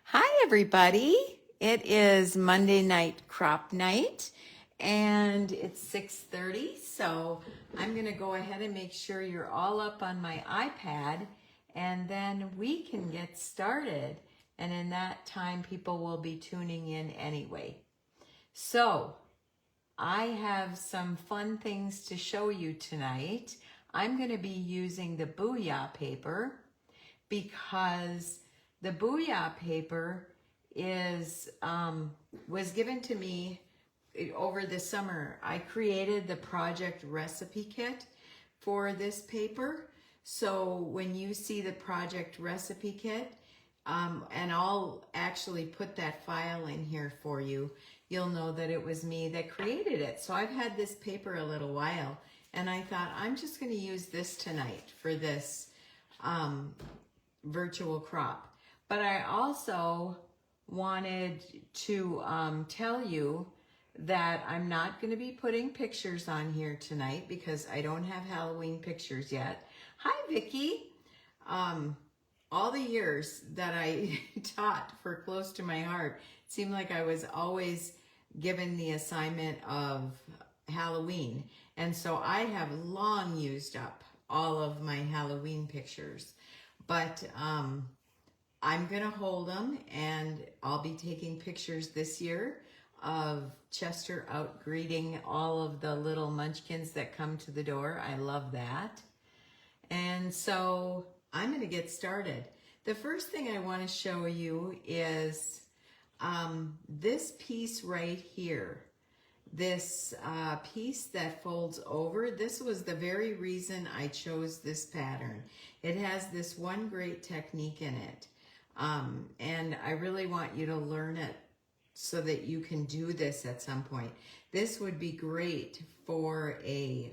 Hi, everybody. It is Monday night crop night and it's 6:30. So I'm going to go ahead and make sure you're all up on my iPad and then we can get started. And in that time, people will be tuning in anyway. So I have some fun things to show you tonight. I'm going to be using the Booyah paper because the Booyah paper was given to me over the summer. I created the project recipe kit for this paper. So when you see the project recipe kit, and I'll actually put that file in here for you, you'll know that it was me that created it. So I've had this paper a little while, and I thought I'm just going to use this tonight for this virtual crop. But I also wanted to tell you that I'm not going to be putting pictures on here tonight because I don't have Halloween pictures yet. Hi, Vicki. All the years that I taught for Close to My Heart, it seemed like I was always given the assignment of Halloween. And so I have long used up all of my Halloween pictures. But I'm going to hold them, and I'll be taking pictures this year of Chester out greeting all of the little munchkins that come to the door. I love that. And so I'm going to get started. The first thing I want to show you is this piece right here. This piece that folds over. This was the very reason I chose this pattern. It has this one great technique in it. And I really want you to learn it so that you can do this at some point. This would be great for a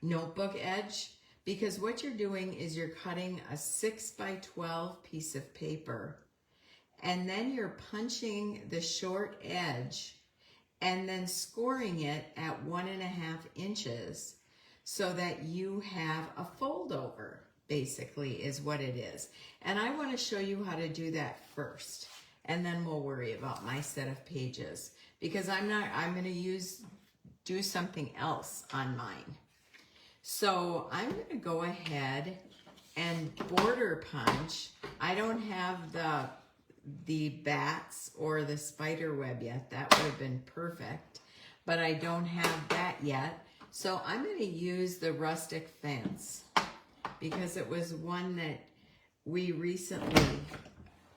notebook edge, because what you're doing is you're cutting a 6x12 piece of paper, and then you're punching the short edge and then scoring it at 1.5 inches so that you have a fold over, basically is what it is. And I want to show you how to do that first, and then we'll worry about my set of pages, because I'm going to do something else on mine. So I'm going to go ahead and border punch. I don't have the bats or the spider web yet. That would have been perfect, but I don't have that yet. So I'm going to use the rustic fence because it was one that we recently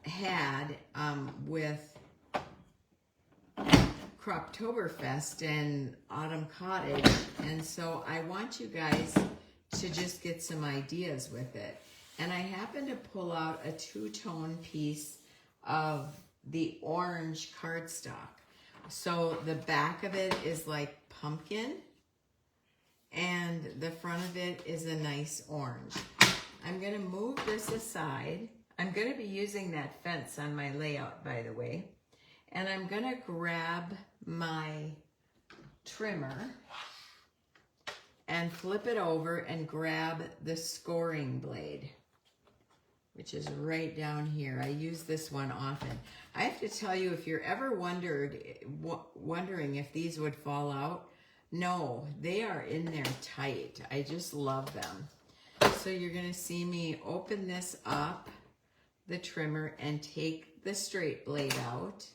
had with Croptoberfest and Autumn Cottage, and so I want you guys to just get some ideas with it. And I happened to pull out a two-tone piece of the orange cardstock. So the back of it is like pumpkin, and the front of it is a nice orange. I'm going to move this aside. I'm going to be using that fence on my layout, by the way. And I'm going to grab my trimmer and flip it over and grab the scoring blade, which is right down here. I use this one often. I have to tell you, if you're ever wondering if these would fall out, no, they are in there tight. I just love them. So you're going to see me open this up, the trimmer, and take the straight blade out.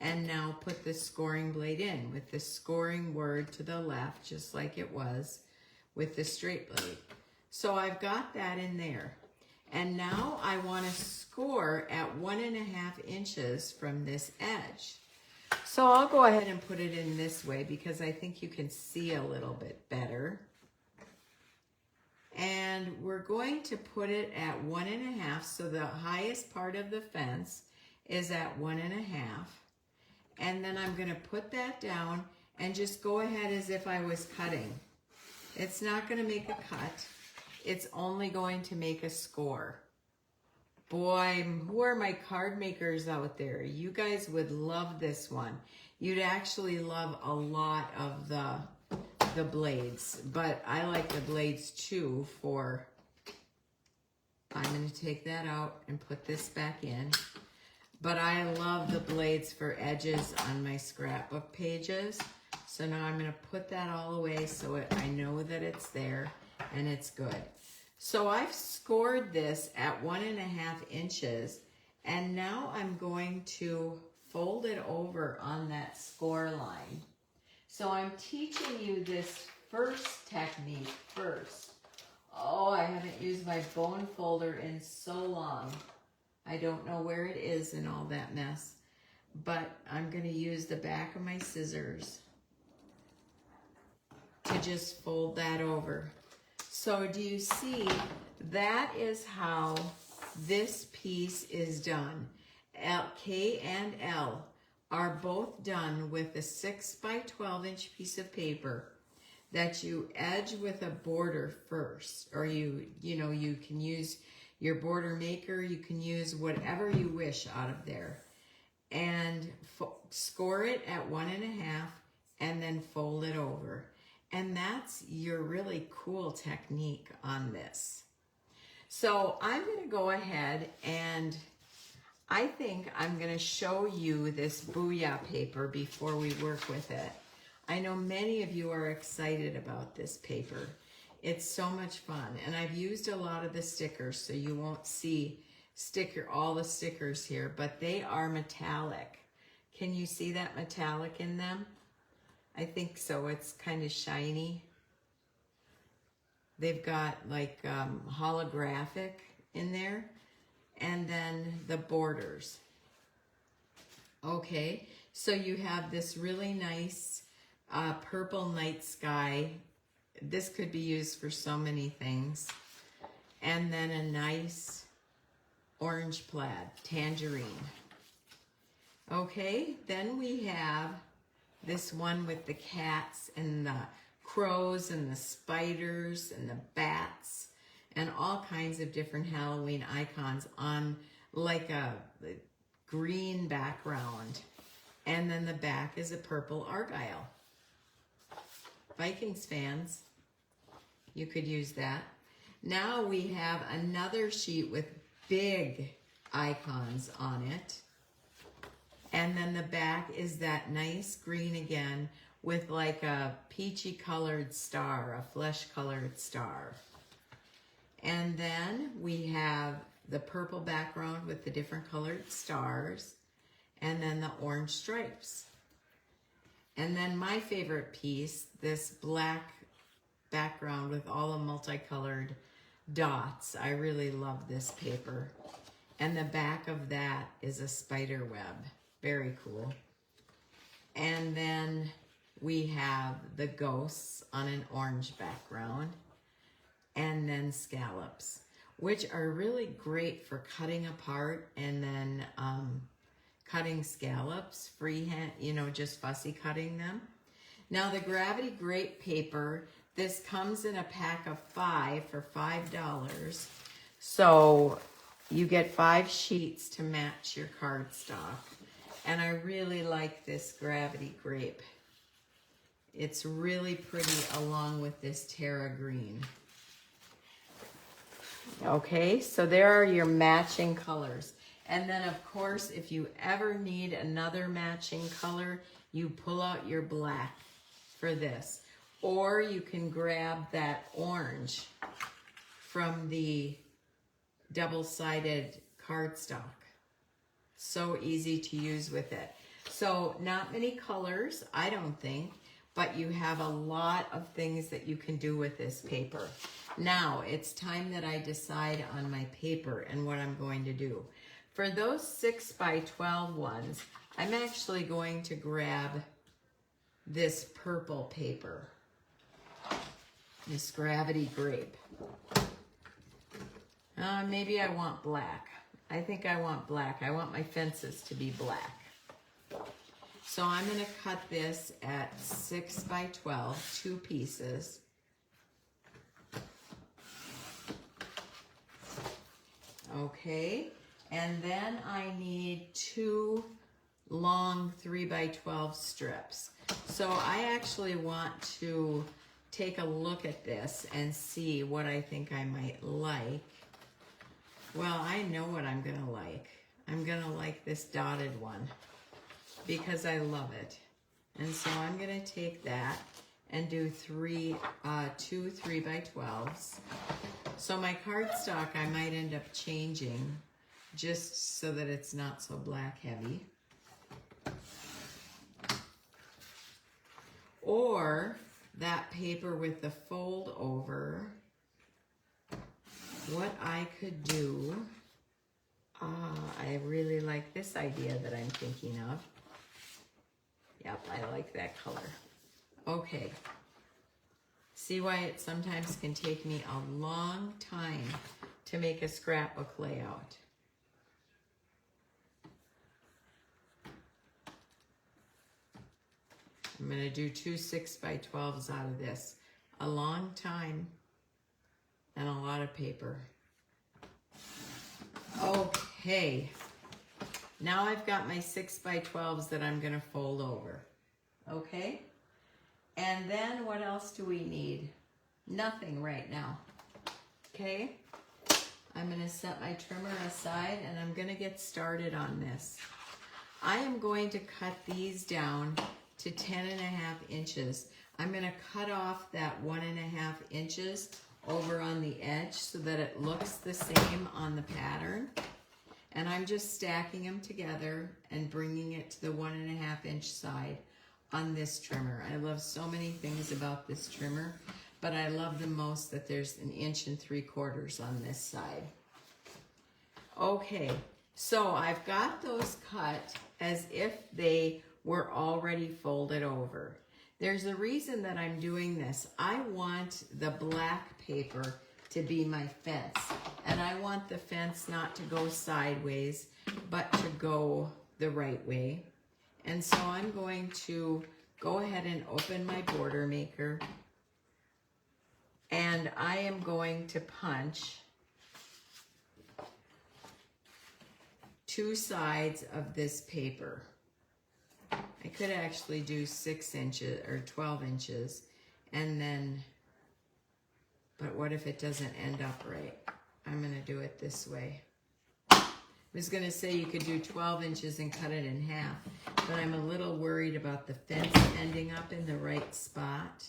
And now put the scoring blade in with the scoring word to the left, just like it was with the straight blade. So I've got that in there. And now I want to score at 1.5 inches from this edge. So I'll go ahead and put it in this way because I think you can see a little bit better. And we're going to put it at 1.5, so the highest part of the fence is at 1.5. And then I'm going to put that down and just go ahead as if I was cutting. It's not going to make a cut. It's only going to make a score. Boy, who are my card makers out there? You guys would love this one. You'd actually love a lot of the blades, but I like the blades too for I'm going to take that out and put this back in. But I love the blades for edges on my scrapbook pages. So now I'm going to put that all away so I know that it's there and it's good. So I've scored this at 1.5 inches, and now I'm going to fold it over on that score line. So I'm teaching you this first technique first. Oh, I haven't used my bone folder in so long. I don't know where it is in all that mess, but I'm going to use the back of my scissors to just fold that over. So do you see, that is how this piece is done. K and L are both done with a 6 by 12 inch piece of paper that you edge with a border first, or you can use your border maker, you can use whatever you wish out of there, and score it at 1.5 and then fold it over. And that's your really cool technique on this. So I'm going to go ahead and I think I'm going to show you this Booyah paper before we work with it. I know many of you are excited about this paper. It's so much fun, and I've used a lot of the stickers, so you won't see all the stickers here, but they are metallic. Can you see that metallic in them? I think so. It's kind of shiny. They've got like holographic in there, and then the borders. Okay, so you have this really nice purple night sky. This could be used for so many things. And then a nice orange plaid, tangerine. Okay, then we have this one with the cats and the crows and the spiders and the bats and all kinds of different Halloween icons on like a green background. And then the back is a purple argyle. Vikings fans, you could use that. Now we have another sheet with big icons on it. And then the back is that nice green again with like a peachy colored star, a flesh colored star. And then we have the purple background with the different colored stars, and then the orange stripes. And then my favorite piece, this black background with all the multicolored dots. I really love this paper. And the back of that is a spider web. Very cool. And then we have the ghosts on an orange background. And then scallops, which are really great for cutting apart and then cutting scallops freehand, just fussy cutting them. Now the Gravity Grape paper, this comes in a pack of 5 for $5. So you get 5 sheets to match your cardstock. And I really like this Gravity Grape. It's really pretty along with this Terra Green. Okay, so there are your matching colors. And then of course, if you ever need another matching color, you pull out your black for this. Or you can grab that orange from the double-sided cardstock. So easy to use with it. So not many colors, I don't think, but you have a lot of things that you can do with this paper. Now it's time that I decide on my paper and what I'm going to do. For those 6 by 12 ones, I'm actually going to grab this purple paper, this Gravity Grape. Maybe I want black. I think I want black. I want my fences to be black. So I'm going to cut this at 6 by 12, 2 pieces. Okay, and then I need 2 long 3 by 12 strips. So I actually want to take a look at this and see what I think I might like. Well, I know what I'm gonna like. I'm gonna like this dotted one because I love it. And so I'm gonna take that and do two 3x12s. So my cardstock I might end up changing just so that it's not so black heavy. Or that paper with the fold over, what I could do, I really like this idea that I'm thinking of. Yep, I like that color. Okay. See why it sometimes can take me a long time to make a scrapbook layout. I'm going to do two 6x12s out of this. A long time and a lot of paper. Okay. Now I've got my 6x12s that I'm going to fold over. Okay? And then what else do we need? Nothing right now. Okay? I'm going to set my trimmer aside and I'm going to get started on this. I am going to cut these down to 10.5 inches. I'm going to cut off that 1.5 inches over on the edge so that it looks the same on the pattern. And I'm just stacking them together and bringing it to the 1.5 inch side on this trimmer. I love so many things about this trimmer, but I love the most that there's 1 3/4 on this side. Okay, so I've got those cut as if they were already folded over. There's a reason that I'm doing this. I want the black paper to be my fence, and I want the fence not to go sideways, but to go the right way. And so I'm going to go ahead and open my border maker, and I am going to punch 2 sides of this paper. I could actually do 6 inches or 12 inches and then, but what if it doesn't end up right? I'm going to do it this way. I was going to say you could do 12 inches and cut it in half, but I'm a little worried about the fence ending up in the right spot.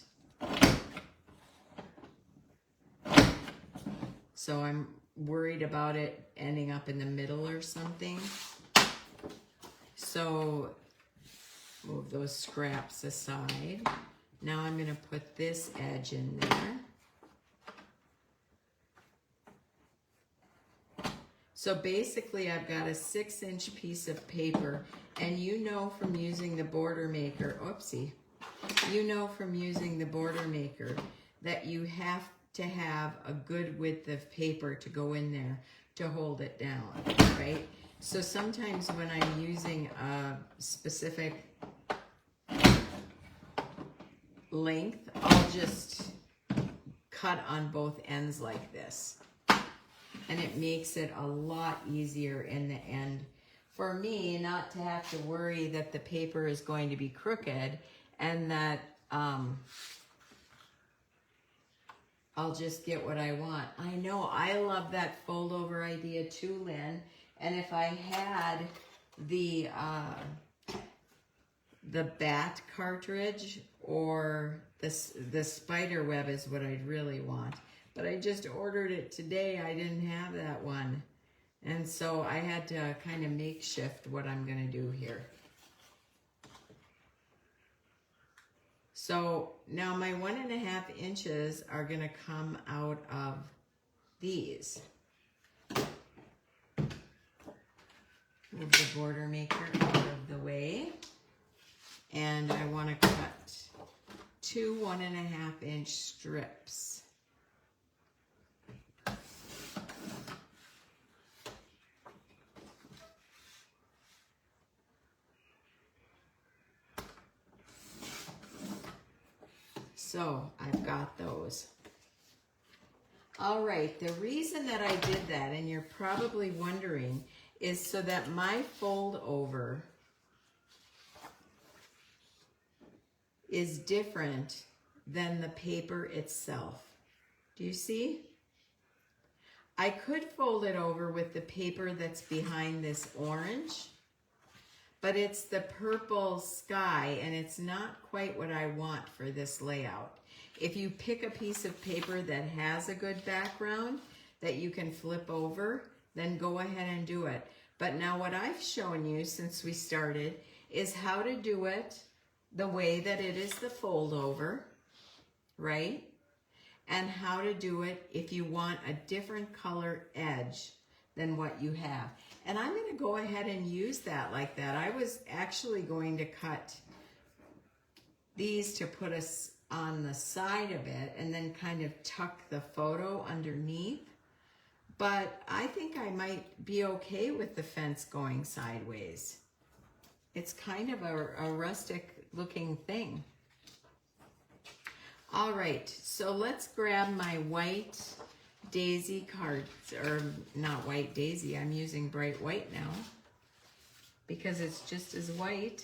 So I'm worried about it ending up in the middle or something. So move those scraps aside. Now I'm going to put this edge in there. So basically I've got a 6-inch piece of paper, and you know from using the border maker, you know from using the border maker that you have to have a good width of paper to go in there to hold it down, right? So sometimes when I'm using a specific length, I'll just cut on both ends like this. And it makes it a lot easier in the end for me not to have to worry that the paper is going to be crooked and that I'll just get what I want. I know, I love that fold over idea too, Lynn. And if I had the bat cartridge or the spider web is what I'd really want. But I just ordered it today. I didn't have that one. And so I had to kind of makeshift what I'm going to do here. So now my 1.5 inches are going to come out of these. Move the border maker out of the way. And I want to cut 2 1.5 inch strips. So I've got those. All right, the reason that I did that, and you're probably wondering, is so that my fold over is different than the paper itself. Do you see? I could fold it over with the paper that's behind this orange, but it's the purple sky and it's not quite what I want for this layout. If you pick a piece of paper that has a good background that you can flip over, then go ahead and do it. But now what I've shown you since we started is how to do it the way that it is the fold over, right? And how to do it if you want a different color edge than what you have. And I'm going to go ahead and use that like that. I was actually going to cut these to put us on the side of it and then kind of tuck the photo underneath. But I think I might be okay with the fence going sideways. It's kind of a rustic looking thing. All right, so let's grab my white daisy cards, or not white daisy, I'm using bright white now because it's just as white.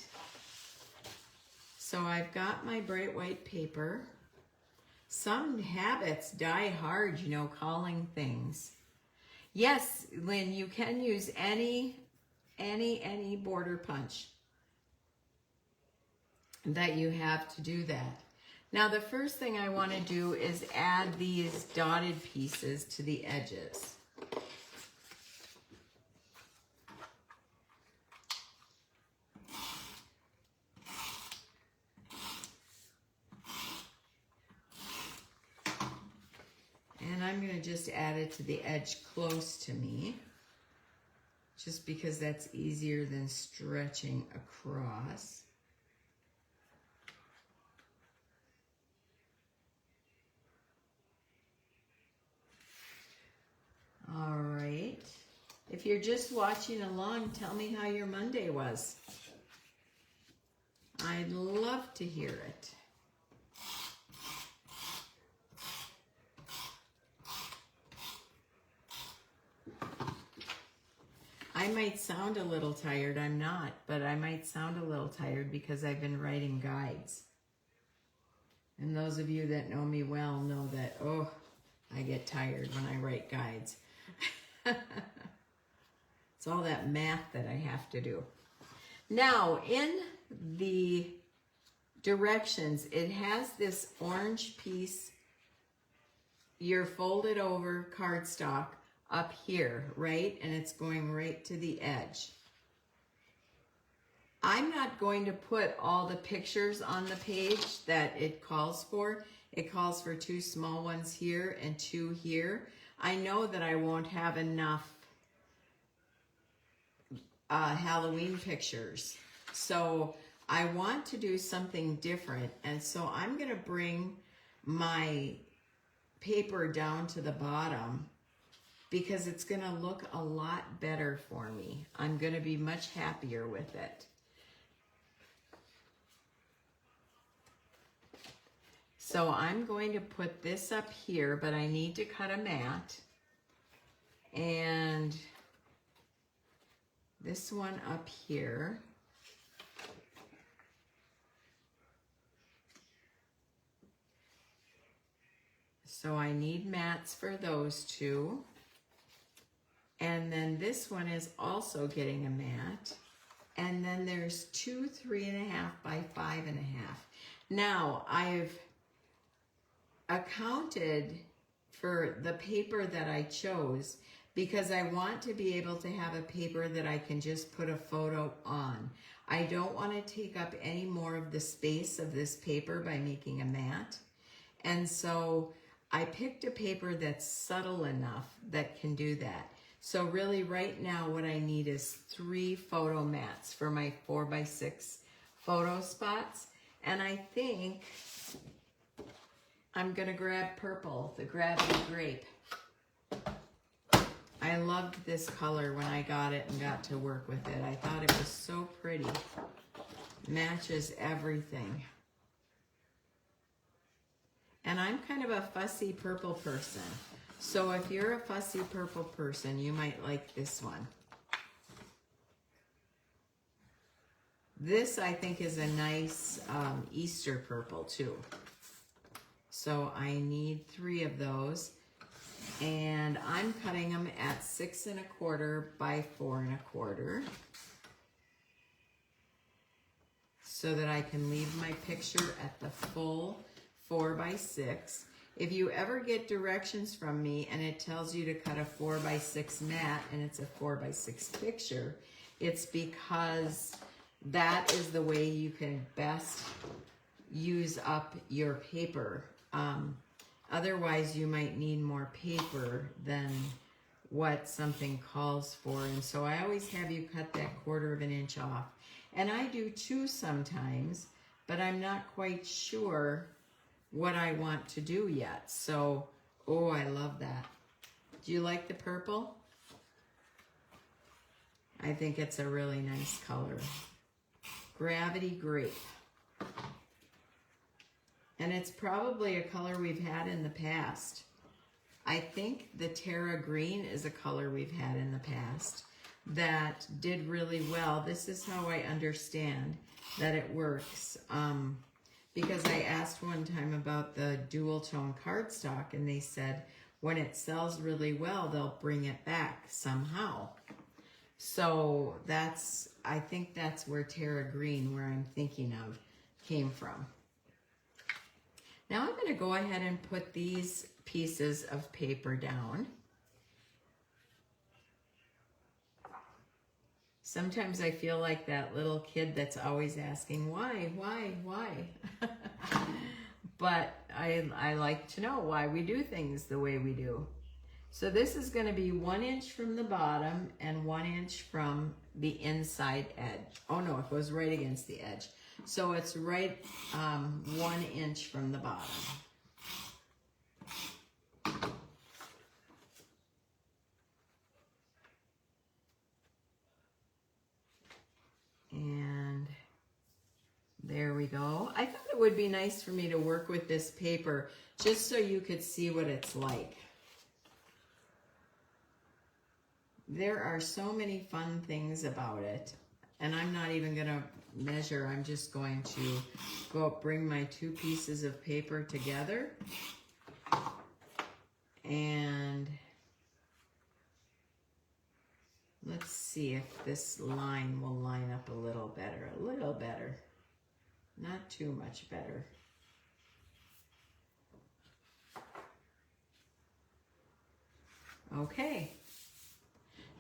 So I've got my bright white paper. Some habits die hard, you know, calling things. Yes, Lynn, you can use any border punch that you have to do that. Now the first thing I want to do is add these dotted pieces to the edges. And I'm going to just add it to the edge close to me, just because that's easier than stretching across. All right. If you're just watching along, tell me how your Monday was. I'd love to hear it. I might sound a little tired. I'm not, but I might sound a little tired because I've been writing guides. And those of you that know me well know that, oh, I get tired when I write guides. It's all that math that I have to do. Now, in the directions, it has this orange piece, your folded over cardstock up here, right? And it's going right to the edge. I'm not going to put all the pictures on the page that it calls for. It calls for 2 small ones here and 2 here. I know that I won't have enough Halloween pictures. So I want to do something different. And so I'm going to bring my paper down to the bottom because it's going to look a lot better for me. I'm going to be much happier with it. So I'm going to put this up here, but I need to cut a mat. And this one up here. So I need mats for those 2. And then this one is also getting a mat. And then there's 2 3.5 by 5.5. Now I've accounted for the paper that I chose because I want to be able to have a paper that I can just put a photo on. I don't want to take up any more of the space of this paper by making a mat. And so I picked a paper that's subtle enough that can do that. So really right now what I need is 3 photo mats for my 4x6 photo spots. And I think I'm gonna grab purple, the Gravity Grape. I loved this color when I got it and got to work with it. I thought it was so pretty. Matches everything. And I'm kind of a fussy purple person. So if you're a fussy purple person, you might like this one. This I think is a nice Easter purple too. So I need 3 of those. And I'm cutting them at 6 1/4 by 4 1/4 so that I can leave my picture at the full 4 by 6. If you ever get directions from me and it tells you to cut a 4 by 6 mat and it's a 4 by 6 picture, it's because that is the way you can best use up your paper. Otherwise, you might need more paper than what something calls for. And so I always have you cut that 1/4 inch off. And I do 2 sometimes, but I'm not quite sure what I want to do yet. So, oh, I love that. Do you like the purple? I think it's a really nice color. Gravity Grape. And it's probably a color we've had in the past. I think the Terra Green is a color we've had in the past that did really well. This is how I understand that it works. Because I asked one time about the dual tone cardstock and they said when it sells really well, they'll bring it back somehow. So I think that's where Terra Green, where I'm thinking of, came from. Now I'm going to go ahead and put these pieces of paper down. Sometimes I feel like that little kid that's always asking, why? But I like to know why we do things the way we do. So this is going to be 1 inch from the bottom and 1 inch from the inside edge. Oh no, it goes right against the edge. So it's right 1 inch from the bottom. And there we go. I thought it would be nice for me to work with this paper just so you could see what it's like. There are so many fun things about it. And I'm not even going to measure. I'm just going to go up, bring my 2 pieces of paper together. And let's see if this line will line up a little better. A little better. Not too much better. Okay.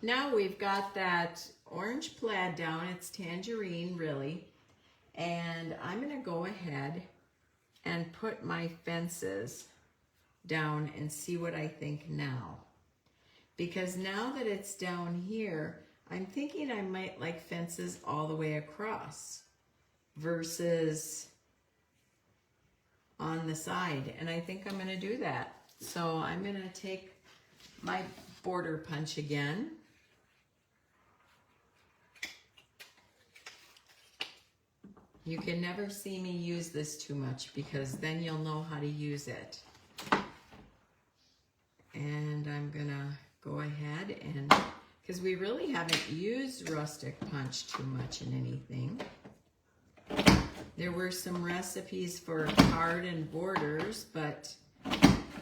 Now we've got that orange plaid down. It's tangerine, really. And I'm going to go ahead and put my fences down and see what I think now. Because now that it's down here, I'm thinking I might like fences all the way across versus on the side. And I think I'm going to do that. So I'm going to take my border punch again. You can never see me use this too much because then you'll know how to use it. And I'm gonna go ahead and, because we really haven't used rustic punch too much in anything. There were some recipes for card and borders, but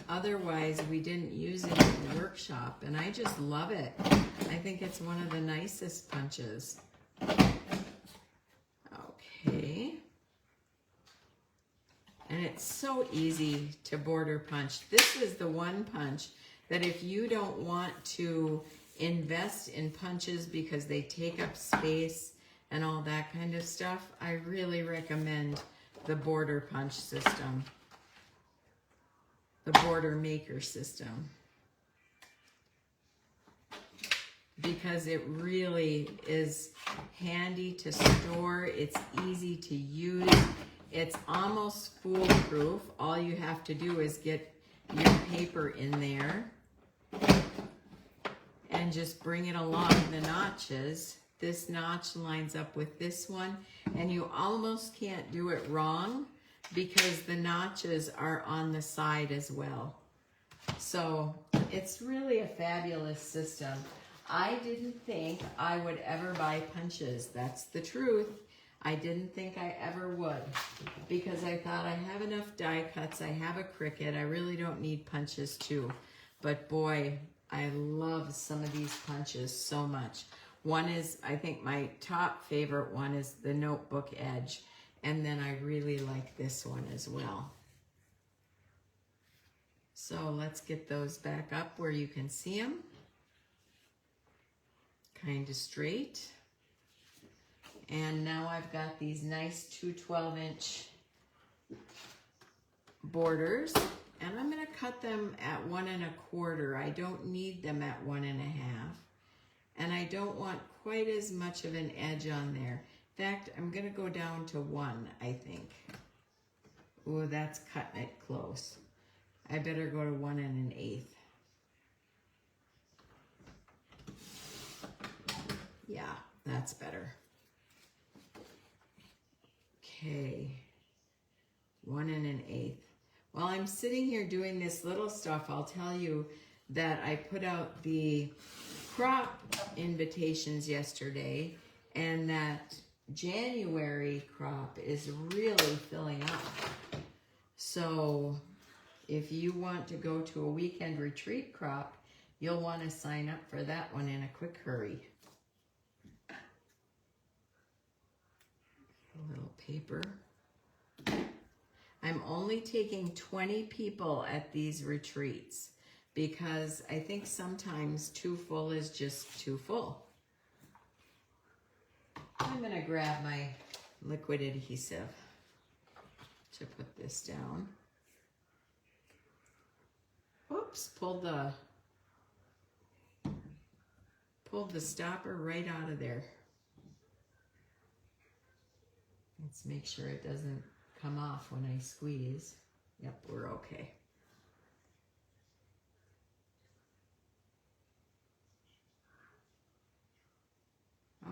otherwise we didn't use it in the workshop, and I just love it. I think it's one of the nicest punches. Okay. And it's so easy to border punch. This is the one punch that if you don't want to invest in punches because they take up space and all that kind of stuff, I really recommend the border punch system, the border maker system, because it really is handy to store. It's easy to use. It's almost foolproof. All you have to do is get your paper in there and just bring it along the notches. This notch lines up with this one, and you almost can't do it wrong because the notches are on the side as well. So it's really a fabulous system. I didn't think I would ever buy punches. That's the truth. I didn't think I ever would because I thought I have enough die cuts. I have a Cricut. I really don't need punches too. But boy, I love some of these punches so much. One is, I think my top favorite one is the Notebook Edge. And then I really like this one as well. So let's get those back up where you can see them. Kind of straight. And now I've got these nice 2 12-inch borders. And I'm going to cut them at 1 1/4. I don't need them at 1 1/2. And I don't want quite as much of an edge on there. In fact, I'm going to go down to 1, I think. Ooh, that's cutting it close. I better go to 1 1/8. Yeah, that's better. Okay, 1 1/8. While I'm sitting here doing this little stuff, I'll tell you that I put out the crop invitations yesterday, and that January crop is really filling up. So if you want to go to a weekend retreat crop, you'll want to sign up for that one in a quick hurry. A little paper. I'm only taking 20 people at these retreats because I think sometimes too full is just too full. I'm going to grab my liquid adhesive to put this down. Oops, pulled the stopper right out of there. Let's make sure it doesn't come off when I squeeze. Yep, we're okay.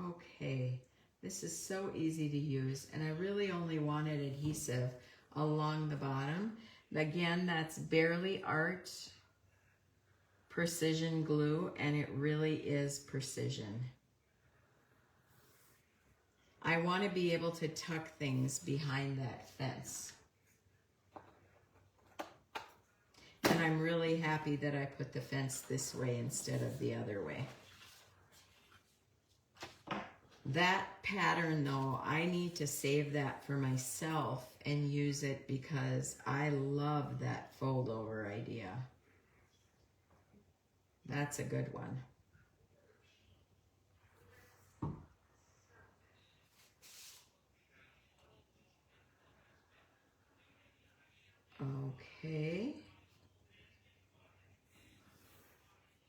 Okay, this is so easy to use, and I really only wanted adhesive along the bottom. Again, that's Bearly Art precision glue, and it really is precision. I want to be able to tuck things behind that fence. And I'm really happy that I put the fence this way instead of the other way. That pattern though, I need to save that for myself and use it because I love that fold over idea. That's a good one. Okay.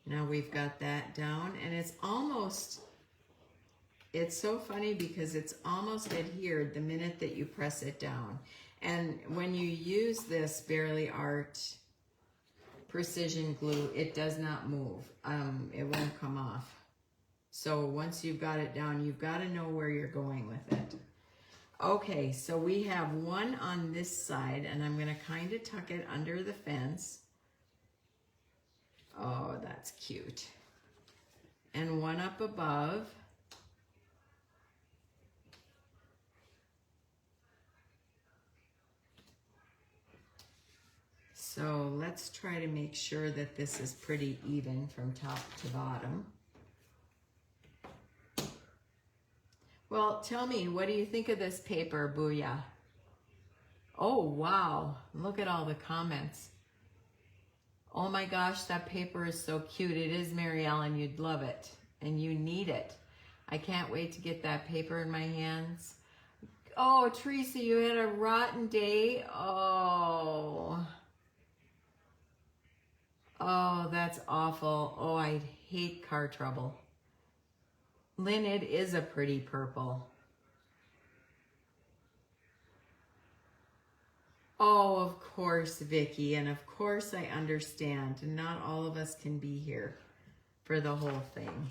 Now we've got that down, and it's so funny because it's almost adhered the minute that you press it down. And when you use this Bearly Art precision glue, it does not move. It won't come off. So once you've got it down, you've got to know where you're going with it. Okay, so we have one on this side, and I'm going to kind of tuck it under the fence. Oh, that's cute. And one up above. So let's try to make sure that this is pretty even from top to bottom. Well, tell me, what do you think of this paper, Booyah? Oh, wow. Look at all the comments. Oh my gosh, that paper is so cute. It is, Mary Ellen. You'd love it. And you need it. I can't wait to get that paper in my hands. Oh, Teresa, you had a rotten day. Oh. Oh, that's awful. Oh, I hate car trouble. Lynn, it is a pretty purple. Oh, of course, Vicki, and of course I understand. Not all of us can be here for the whole thing.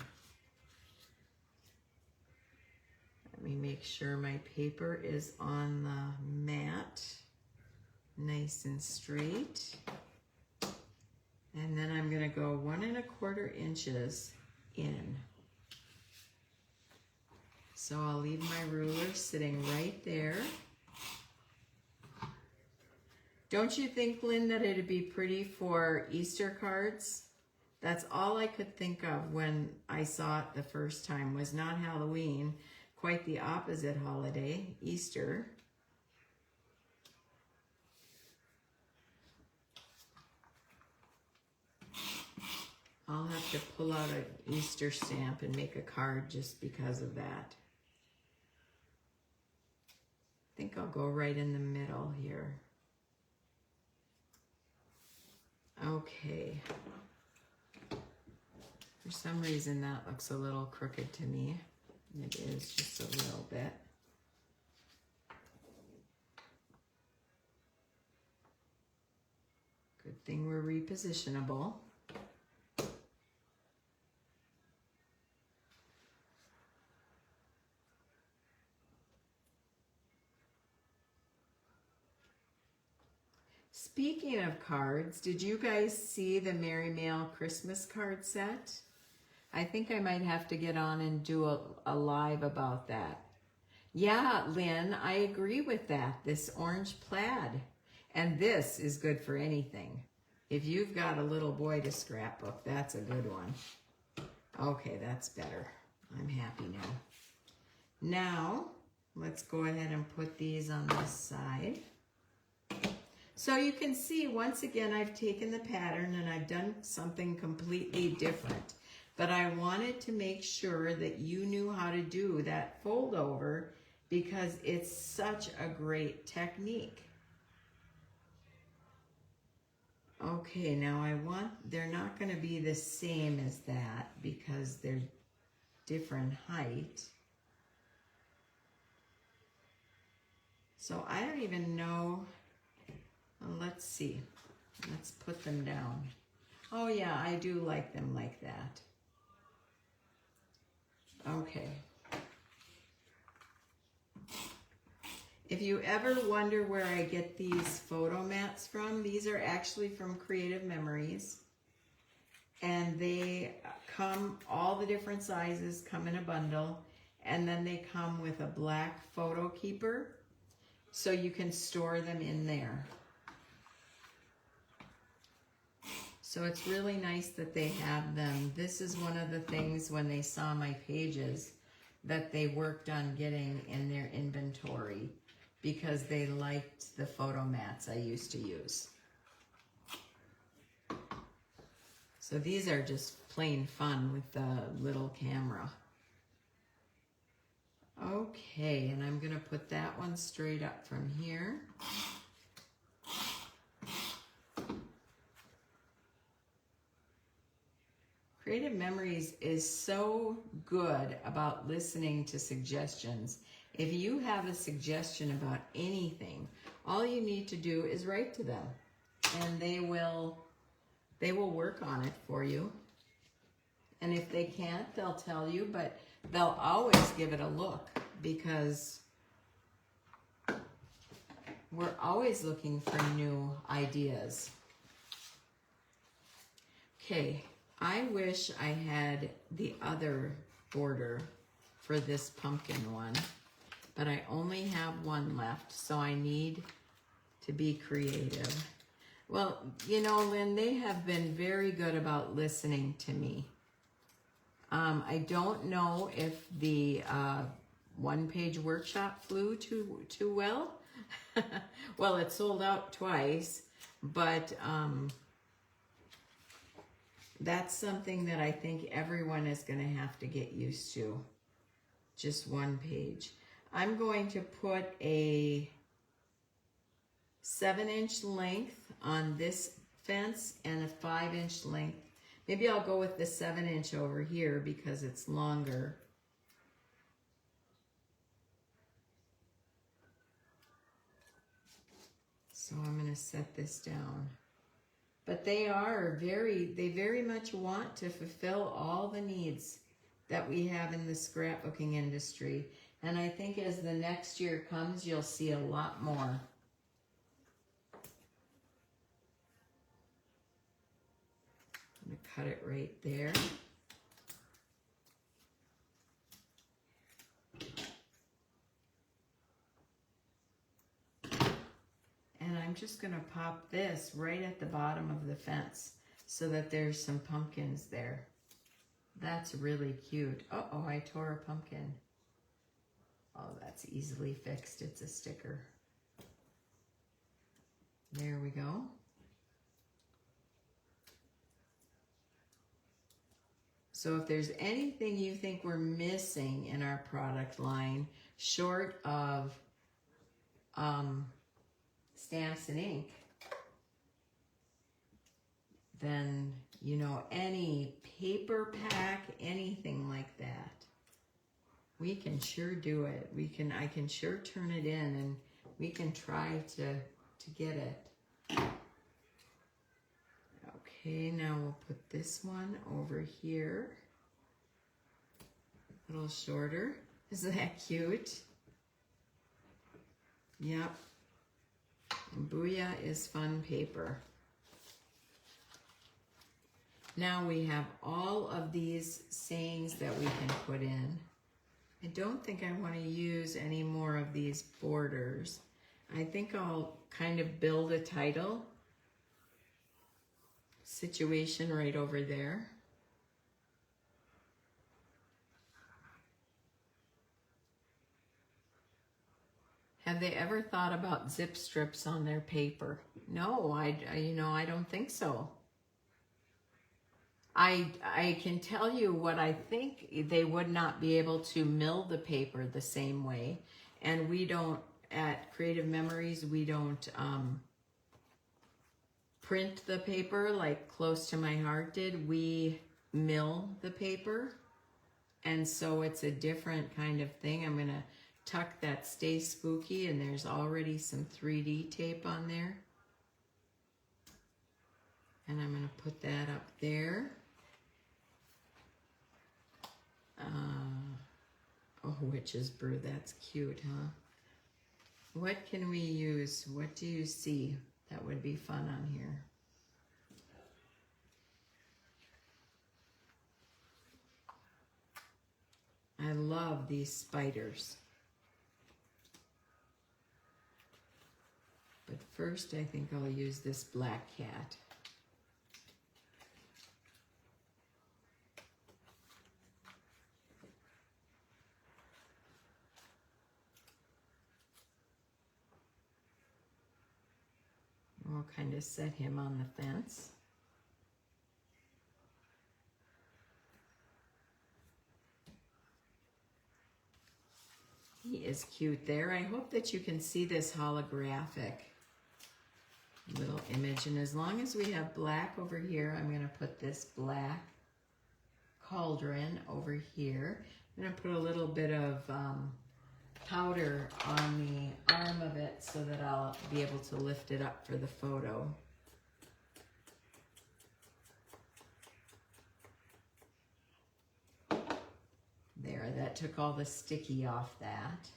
Let me make sure my paper is on the mat, nice and straight. And then I'm gonna go 1 1/4 inches in. So I'll leave my ruler sitting right there. Don't you think, Lynn, that it'd be pretty for Easter cards? That's all I could think of when I saw it the first time, was not Halloween, quite the opposite holiday, Easter. I'll have to pull out an Easter stamp and make a card just because of that. I think I'll go right in the middle here. Okay. For some reason that looks a little crooked to me. It is just a little bit. Good thing we're repositionable. Speaking of cards, did you guys see the Merry Mail Christmas card set? I think I might have to get on and do a live about that. Yeah, Lynn, I agree with that. This orange plaid. And this is good for anything. If you've got a little boy to scrapbook, that's a good one. Okay, that's better. I'm happy now. Now, let's go ahead and put these on this side. So you can see, once again, I've taken the pattern and I've done something completely different. But I wanted to make sure that you knew how to do that fold over because it's such a great technique. Okay, now they're not going to be the same as that because they're different height. So I don't even know. Let's see. Let's put them down. Oh yeah, I do like them like that. Okay. If you ever wonder where I get these photo mats from, these are actually from Creative Memories. And they come, all the different sizes come in a bundle. And then they come with a black photo keeper, so you can store them in there. So it's really nice that they have them. This is one of the things when they saw my pages that they worked on getting in their inventory because they liked the photo mats I used to use. So these are just plain fun with the little camera. Okay, and I'm gonna put that one straight up from here. Creative Memories is so good about listening to suggestions. If you have a suggestion about anything, all you need to do is write to them and they will work on it for you. And if they can't, they'll tell you, but they'll always give it a look because we're always looking for new ideas. Okay. I wish I had the other border for this pumpkin one, but I only have one left, so I need to be creative. Well, you know, Lynn, they have been very good about listening to me. I don't know if the one-page workshop flew too well. Well, it sold out twice, but that's something that I think everyone is going to have to get used to. Just one page. I'm going to put a 7-inch length on this fence and a 5-inch length. Maybe I'll go with the 7-inch over here because it's longer. So I'm going to set this down. But they very much want to fulfill all the needs that we have in the scrapbooking industry. And I think as the next year comes, you'll see a lot more. I'm going to cut it right there. And I'm just going to pop this right at the bottom of the fence. so that there's some pumpkins there. That's really cute. Uh-oh, I tore a pumpkin. Oh, that's easily fixed. It's a sticker. There we go. So if there's anything you think we're missing in our product line, short of stamps and ink, then, you know, any paper pack, anything like that, we can sure do it. I can sure turn it in, and we can try to get it. Okay, now we'll put this one over here. A little shorter. Isn't that cute? Yep. And Booyah is fun paper. Now we have all of these sayings that we can put in. I don't think I want to use any more of these borders. I think I'll kind of build a title situation right over there. Have they ever thought about zip strips on their paper? No, I don't think so. I can tell you what I think. They would not be able to mill the paper the same way. And we don't, at Creative Memories, we don't print the paper like Close to My Heart did. We mill the paper. And so it's a different kind of thing. I'm going to tuck that Stay Spooky, and there's already some 3D tape on there. And I'm going to put that up there. Oh, Witch's Brew, that's cute, huh? What can we use? What do you see that would be fun on here? I love these spiders. But first, I think I'll use this black cat. We'll kind of set him on the fence. He is cute there. I hope that you can see this holographic little image. And as long as we have black over here, I'm going to put this black cauldron over here. I'm going to put a little bit of powder on the arm of it so that I'll be able to lift it up for the photo. There, that took all the sticky off that.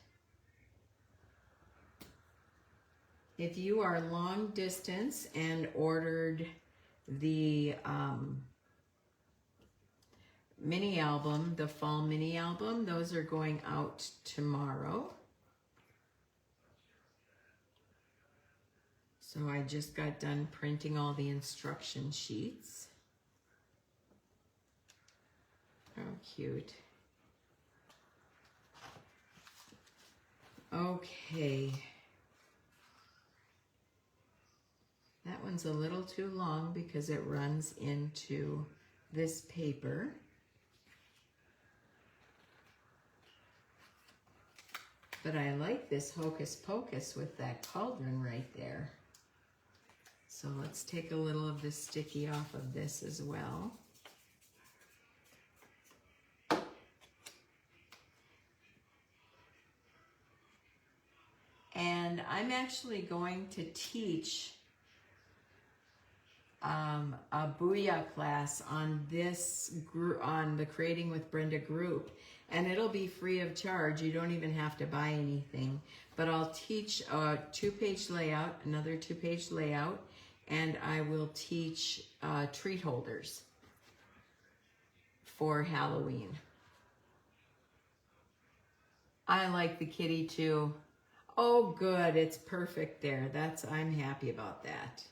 If you are long distance and ordered the mini album, the fall mini album, those are going out tomorrow. So I just got done printing all the instruction sheets. Oh, cute. Okay. That one's a little too long because it runs into this paper. But I like this Hocus Pocus with that cauldron right there. So let's take a little of the sticky off of this as well. And I'm actually going to teach a Booyah class on this on the Creating with Brenda group, and it'll be free of charge. You don't even have to buy anything, but I'll teach a 2-page layout, another 2-page layout, and I will teach treat holders for Halloween. I like the kitty too. Oh, good, it's perfect there. I'm happy about that.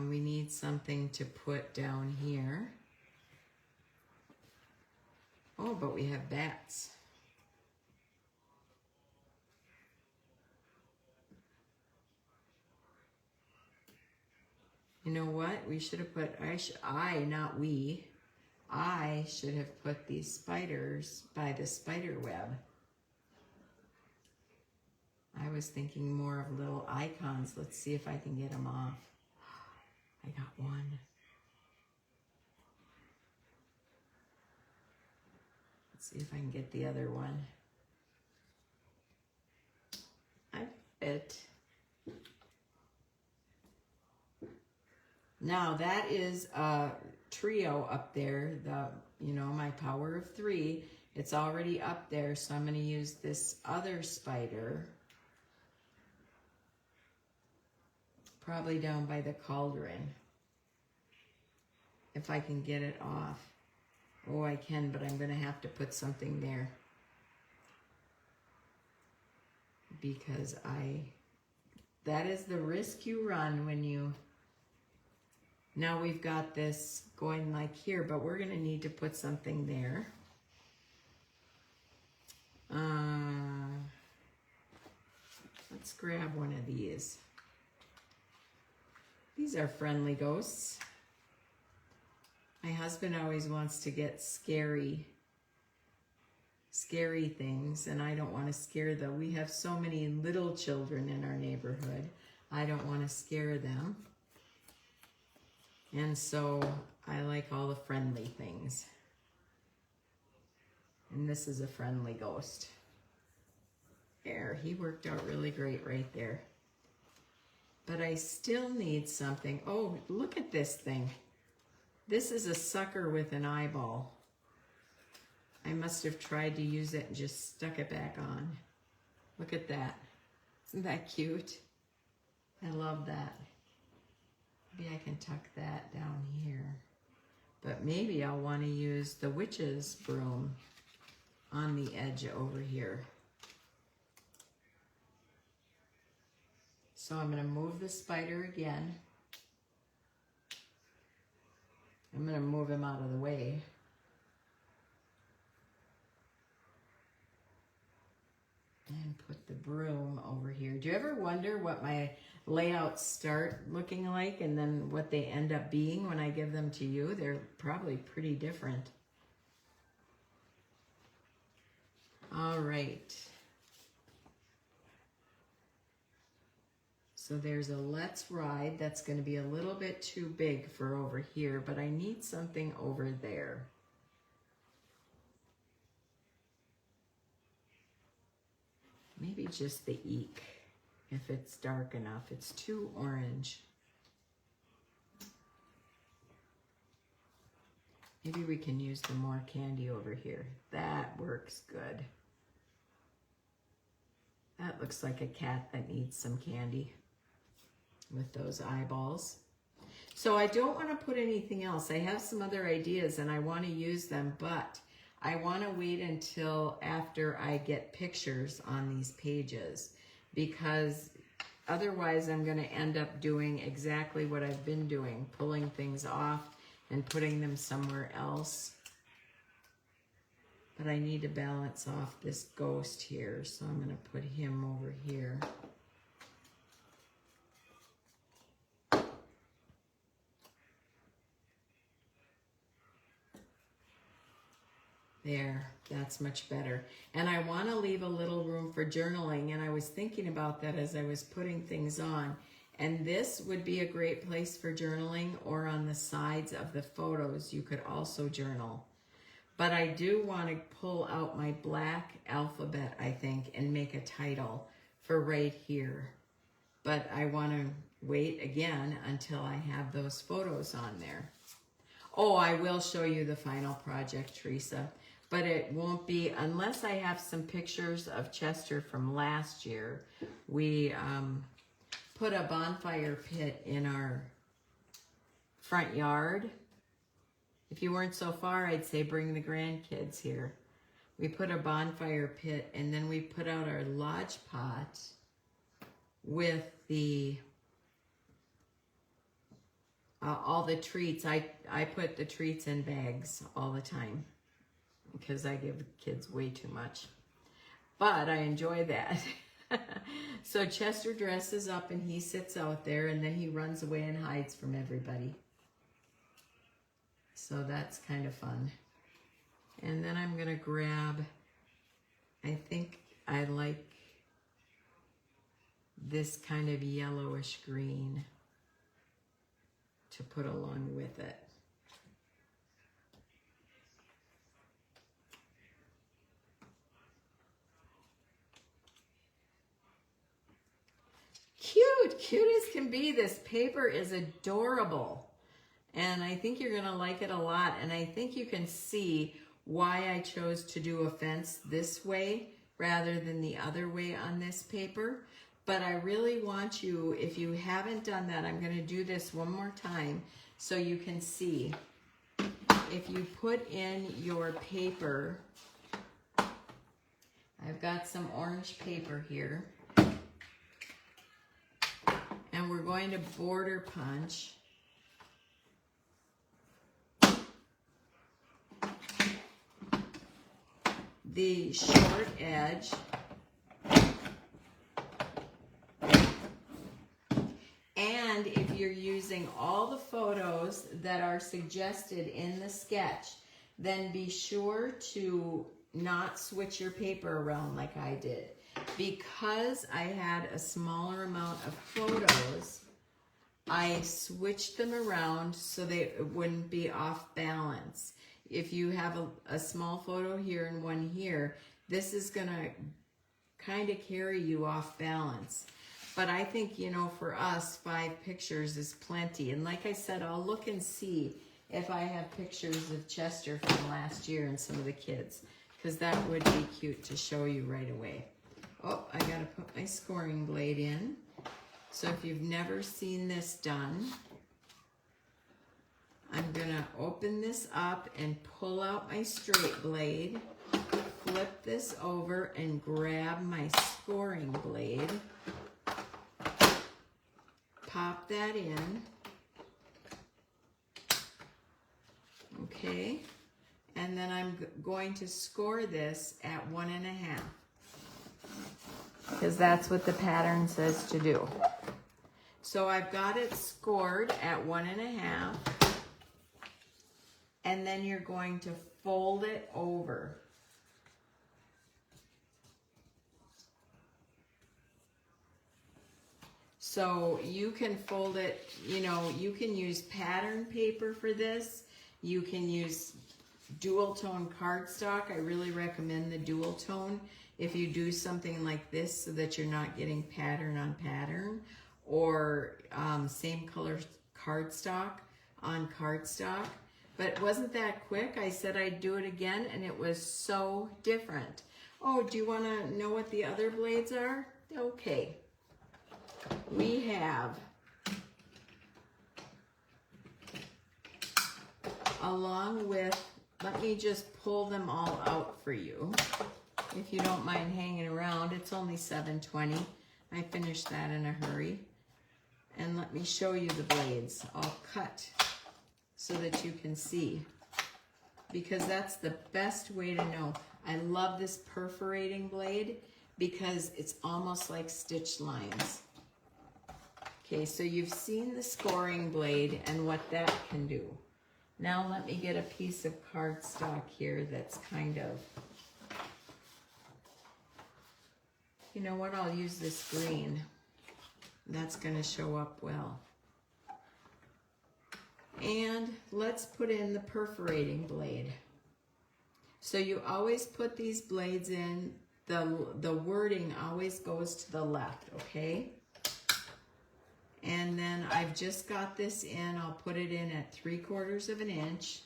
We need something to put down here. Oh, but we have bats. You know what? We should have put, not we. I should have put these spiders by the spider web. I was thinking more of little icons. Let's see if I can get them off. I got one. Let's see if I can get the other one. I fit. Now that is a trio up there, my power of 3. It's already up there, so I'm going to use this other spider. Probably down by the cauldron. If I can get it off. Oh, I can, but I'm going to have to put something there. Because that is the risk you run when you... Now we've got this going like here, but we're going to need to put something there. Let's grab one of these. These are friendly ghosts. My husband always wants to get scary things, and I don't want to scare them. We have so many little children in our neighborhood. I don't want to scare them. And so I like all the friendly things. And this is a friendly ghost. There, he worked out really great right there. But I still need something. Oh, look at this thing. This is a sucker with an eyeball. I must have tried to use it and just stuck it back on. Look at that. Isn't that cute? I love that. Maybe I can tuck that down here. But maybe I'll want to use the witch's broom on the edge over here. So I'm going to move the spider again. I'm going to move him out of the way. And put the broom over here. Do you ever wonder what my layouts start looking like and then what they end up being when I give them to you? They're probably pretty different. All right. So there's a Let's Ride. That's going to be a little bit too big for over here, but I need something over there. Maybe just the eek, if it's dark enough. It's too orange. Maybe we can use the more candy over here. That works good. That looks like a cat that needs some candy with those eyeballs. So I don't want to put anything else. I have some other ideas and I want to use them, but I want to wait until after I get pictures on these pages, because otherwise I'm going to end up doing exactly what I've been doing, pulling things off and putting them somewhere else. But I need to balance off this ghost here, so I'm going to put him over here. There, that's much better. And I want to leave a little room for journaling, and I was thinking about that as I was putting things on. And this would be a great place for journaling, or on the sides of the photos you could also journal. But I do want to pull out my black alphabet, I think, and make a title for right here. But I want to wait again until I have those photos on there. Oh, I will show you the final project, Teresa. But it won't be, unless I have some pictures of Chester from last year. We put a bonfire pit in our front yard. If you weren't so far, I'd say bring the grandkids here. We put a bonfire pit, and then we put out our Lodge Pot with the all the treats. I put the treats in bags all the time because I give kids way too much. But I enjoy that. So Chester dresses up and he sits out there, and then he runs away and hides from everybody. So that's kind of fun. And then I'm gonna grab, I think I like this kind of yellowish green to put along with it. Cute as can be. This paper is adorable. And I think you're gonna like it a lot. And I think you can see why I chose to do a fence this way rather than the other way on this paper. But I really want you, if you haven't done that, I'm gonna do this one more time so you can see. If you put in your paper, I've got some orange paper here. And we're going to border punch the short edge and if you're using all the photos that are suggested in the sketch, then be sure to not switch your paper around like I did. Because I had a smaller amount of photos, I switched them around so they wouldn't be off balance. If you have a small photo here and one here, this is gonna kind of carry you off balance. But I think, you know, for us, 5 pictures is plenty. And like I said, I'll look and see if I have pictures of Chester from last year and some of the kids, because that would be cute to show you right away. Oh, I gotta put my scoring blade in. So if you've never seen this done, I'm gonna open this up and pull out my straight blade, flip this over and grab my scoring blade, pop that in, okay, and then I'm going to score this at 1.5. Because that's what the pattern says to do. So I've got it scored at 1.5, and then you're going to fold it over. So you can fold it, you know, you can use pattern paper for this. You can use dual tone cardstock. I really recommend the dual tone if you do something like this so that you're not getting pattern on pattern, or same color cardstock on cardstock. But wasn't that quick? I said I'd do it again and it was so different. Oh, do you want to know what the other blades are? Okay. We have, along with, let me just pull them all out for you. If you don't mind hanging around, it's only 7:20. I finished that in a hurry. And let me show you the blades. I'll cut so that you can see, because that's the best way to know. I love this perforating blade because it's almost like stitch lines. Okay, so you've seen the scoring blade and what that can do. Now let me get a piece of cardstock here that's kind of, you know what, I'll use this green. That's gonna show up well. And let's put in the perforating blade. So you always put these blades in, the wording always goes to the left, okay? And then I've just got this in, I'll put it in at 3/4 of an inch.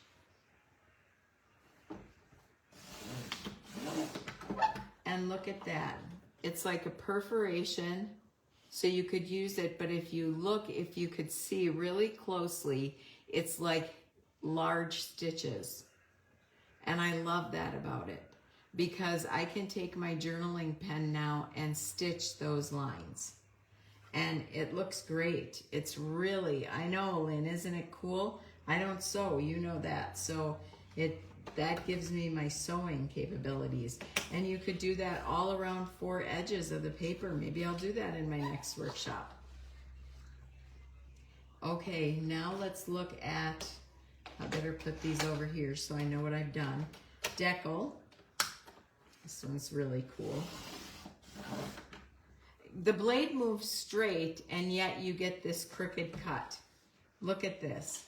And look at that. It's like a perforation, so you could use it, but if you look, if you could see really closely, it's like large stitches. And I love that about it, because I can take my journaling pen now and stitch those lines. and it looks great. It's really, I know, Lynn, isn't it cool? I don't sew, you know that. So that gives me my sewing capabilities. And you could do that all around 4 edges of the paper. Maybe I'll do that in my next workshop. Okay, now let's look at, I better put these over here so I know what I've done. Decal. This one's really cool. The blade moves straight and yet you get this crooked cut. Look at this.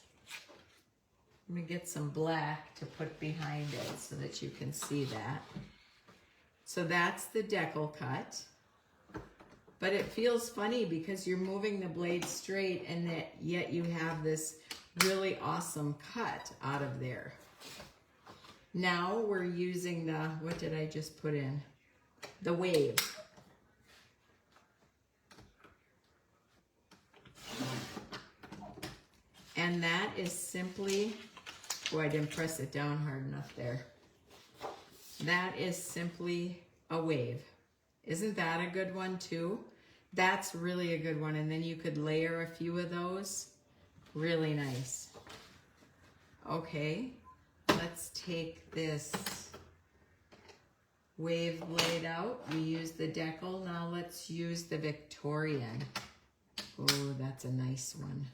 Let me get some black to put behind it so that you can see that. So that's the decal cut. But it feels funny because you're moving the blade straight and yet you have this really awesome cut out of there. Now we're using the, what did I just put in? The wave. And that is simply, boy, I didn't press it down hard enough there. That is simply a wave. Isn't that a good one too? That's really a good one. And then you could layer a few of those. Really nice. Okay, let's take this wave blade out. We use the decal. Now let's use the Victorian. Oh, that's a nice one.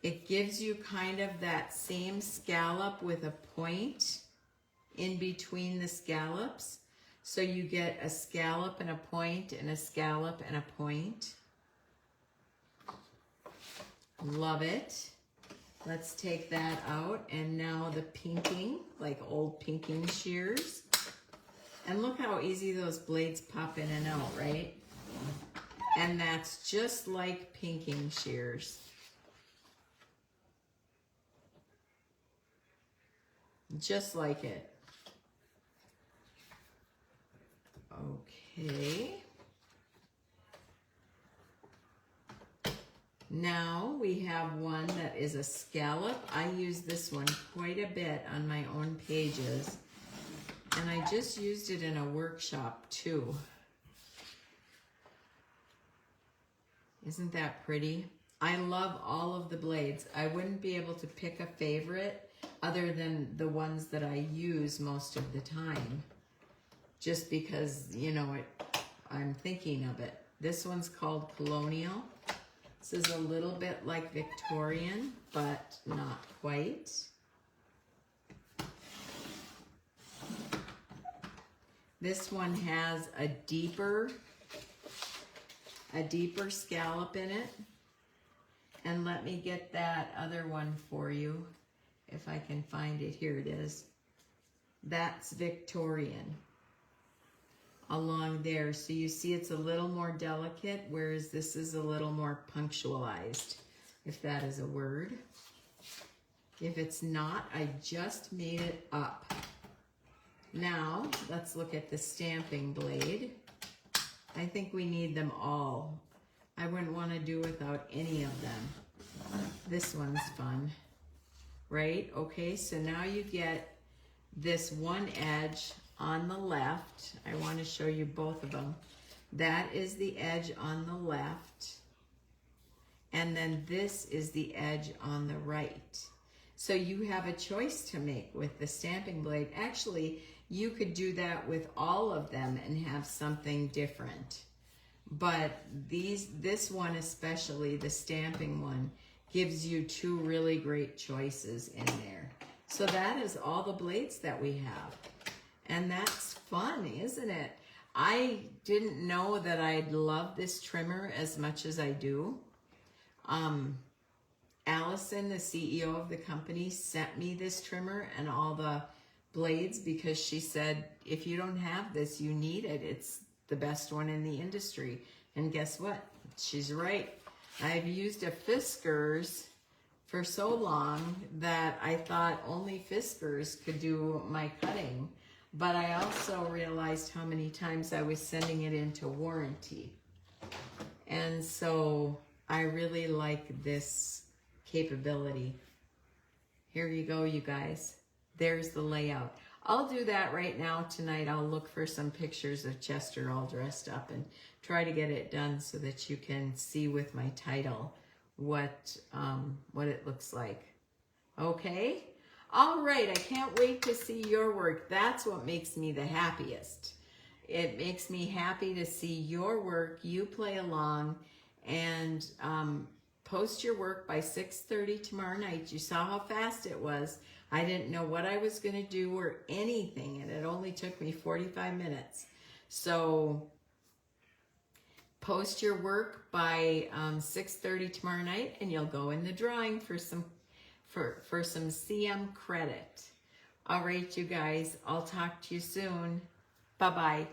It gives you kind of that same scallop with a point in between the scallops. So you get a scallop and a point and a scallop and a point. Love it. Let's take that out. And now the pinking, like old pinking shears. And look how easy those blades pop in and out, right? And that's just like pinking shears. Just like it. Okay. Now we have one that is a scallop. I use this one quite a bit on my own pages. And I just used it in a workshop too. Isn't that pretty? I love all of the blades. I wouldn't be able to pick a favorite other than the ones that I use most of the time. Just because, you know, I'm thinking of it. This one's called Colonial. This is a little bit like Victorian, but not quite. This one has a deeper scallop in it. And let me get that other one for you, if I can find it. Here it is. That's Victorian along there. So you see it's a little more delicate, whereas this is a little more punctualized, if that is a word. If it's not, I just made it up. Now, let's look at the stamping blade. I think we need them all. I wouldn't want to do without any of them. This one's fun, right? Okay, so now you get this one edge on the left. I want to show you both of them. That is the edge on the left. And then this is the edge on the right. So you have a choice to make with the stamping blade. Actually, you could do that with all of them and have something different. But this one especially, the stamping one, gives you 2 really great choices in there. So that is all the blades that we have. And that's fun, isn't it? I didn't know that I'd love this trimmer as much as I do. Allison, the CEO of the company, sent me this trimmer and all the blades because she said, if you don't have this, you need it. It's the best one in the industry. And guess what? She's right. I've used a Fiskars for so long that I thought only Fiskars could do my cutting. But I also realized how many times I was sending it into warranty. And so I really like this capability. Here you go, you guys. There's the layout. I'll do that right now tonight. I'll look for some pictures of Chester all dressed up and try to get it done so that you can see with my title what it looks like. Okay? All right, I can't wait to see your work. That's what makes me the happiest. It makes me happy to see your work. You play along and post your work by 6:30 tomorrow night. You saw how fast it was. I didn't know what I was going to do or anything, and it only took me 45 minutes. So post your work by 6:30 tomorrow night, and you'll go in the drawing for some CM credit. All right, you guys, I'll talk to you soon. Bye-bye.